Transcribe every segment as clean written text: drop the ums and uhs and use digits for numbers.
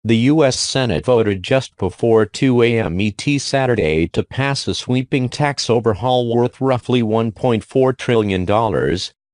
The U.S. Senate voted just before 2 a.m. ET Saturday to pass a sweeping tax overhaul worth roughly $1.4 trillion,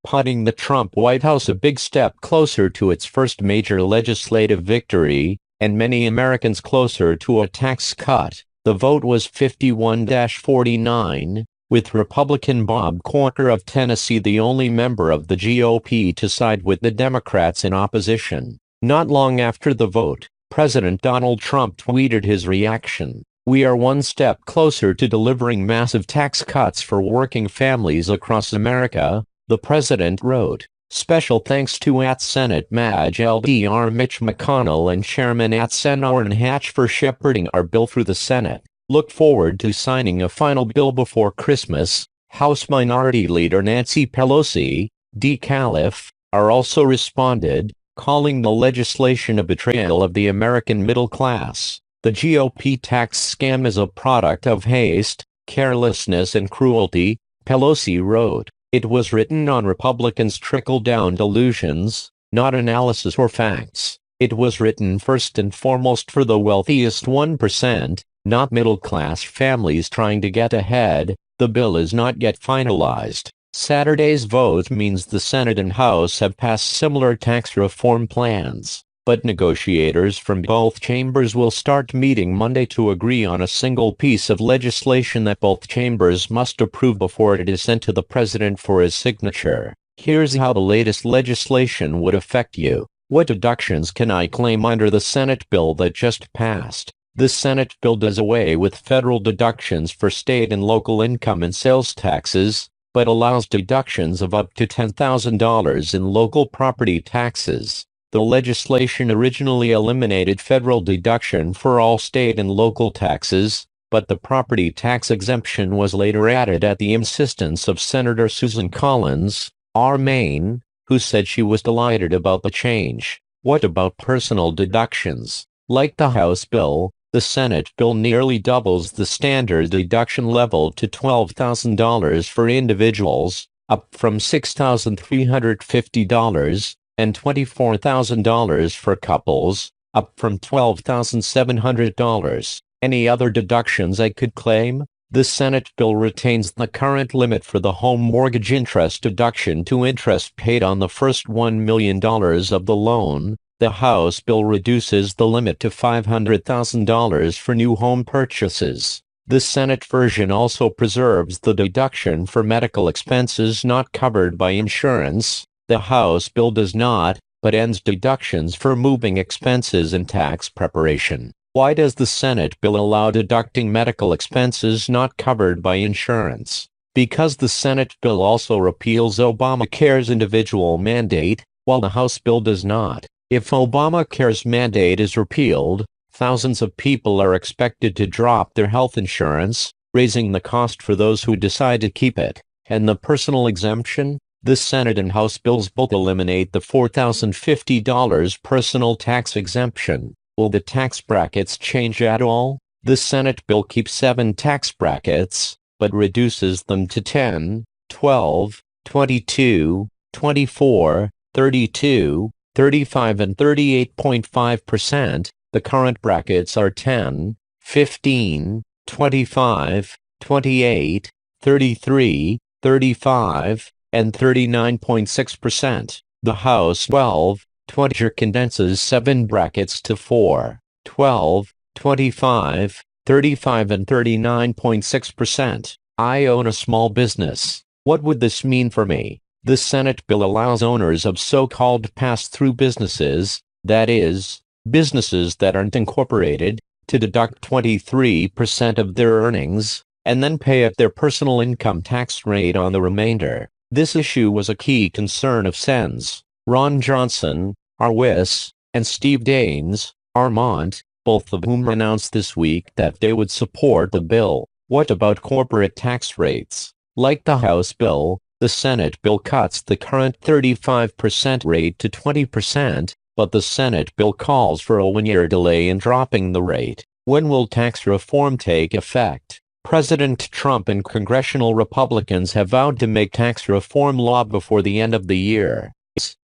putting the Trump White House a big step closer to its first major legislative victory, and many Americans closer to a tax cut. The vote was 51-49, with Republican Bob Corker of Tennessee the only member of the GOP to side with the Democrats in opposition. Not long after the vote, President Donald Trump tweeted his reaction. "We are one step closer to delivering massive tax cuts for working families across America," the president wrote. Special thanks to @Senate Maj LDR Mitch McConnell and Chairman @Sen Hatch for shepherding our bill through the Senate. Look forward to signing a final bill before Christmas. House Minority Leader Nancy Pelosi, D-Calif, also responded, calling the legislation a betrayal of the American middle class. The GOP tax scam is a product of haste, carelessness and cruelty, Pelosi wrote. It was written on Republicans' trickle-down delusions, not analysis or facts. It was written first and foremost for the wealthiest 1%, not middle-class families trying to get ahead. The bill is not yet finalized. Saturday's vote means the Senate and House have passed similar tax reform plans, but negotiators from both chambers will start meeting Monday to agree on a single piece of legislation that both chambers must approve before it is sent to the president for his signature. Here's how the latest legislation would affect you. What deductions can I claim under the Senate bill that just passed? The Senate bill does away with federal deductions for state and local income and sales taxes, but allows deductions of up to $10,000 in local property taxes. The legislation originally eliminated federal deduction for all state and local taxes, but the property tax exemption was later added at the insistence of Senator Susan Collins, Maine, who said she was delighted about the change. What about personal deductions? Like the House bill, the Senate bill nearly doubles the standard deduction level to $12,000 for individuals, up from $6,350, and $24,000 for couples, up from $12,700. Any other deductions I could claim? The Senate bill retains the current limit for the home mortgage interest deduction to interest paid on the first $1 million of the loan. The House bill reduces the limit to $500,000 for new home purchases. The Senate version also preserves the deduction for medical expenses not covered by insurance. The House bill does not, but ends deductions for moving expenses and tax preparation. Why does the Senate bill allow deducting medical expenses not covered by insurance? Because the Senate bill also repeals Obamacare's individual mandate, while the House bill does not. If Obamacare's mandate is repealed, thousands of people are expected to drop their health insurance, raising the cost for those who decide to keep it. And the personal exemption? The Senate and House bills both eliminate the $4,050 personal tax exemption. Will the tax brackets change at all? The Senate bill keeps 7 tax brackets, but reduces them to 10, 12, 22, 24, 32, 35 and 38.5%. The current brackets are 10, 15, 25, 28, 33, 35, and 39.6%. The House 12, 20 condenses 7 brackets to 4, 12, 25, 35 and 39.6%. I own a small business. What would this mean for me? The Senate bill allows owners of so-called pass-through businesses, that is, businesses that aren't incorporated, to deduct 23% of their earnings, and then pay at their personal income tax rate on the remainder. This issue was a key concern of Sens. Ron Johnson, Arwis, and Steve Daines, Armont, both of whom announced this week that they would support the bill. What about corporate tax rates? Like the House bill, the Senate bill cuts the current 35% rate to 20%, but the Senate bill calls for a 1-year delay in dropping the rate. When will tax reform take effect? President Trump and congressional Republicans have vowed to make tax reform law before the end of the year.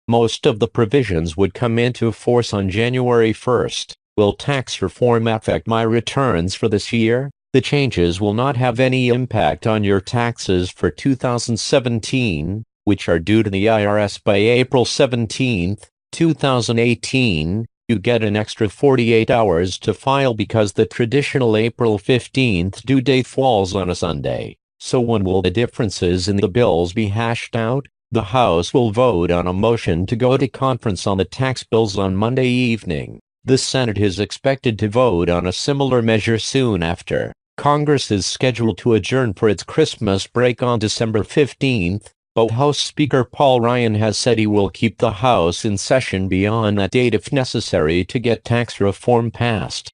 Most of the provisions would come into force on January 1. Will tax reform affect my returns for this year? The changes will not have any impact on your taxes for 2017, which are due to the IRS by April 17, 2018. You get an extra 48 hours to file because the traditional April 15th due date falls on a Sunday. So when will the differences in the bills be hashed out? The House will vote on a motion to go to conference on the tax bills on Monday evening. The Senate is expected to vote on a similar measure soon after. Congress is scheduled to adjourn for its Christmas break on December 15th, but House Speaker Paul Ryan has said he will keep the House in session beyond that date if necessary to get tax reform passed.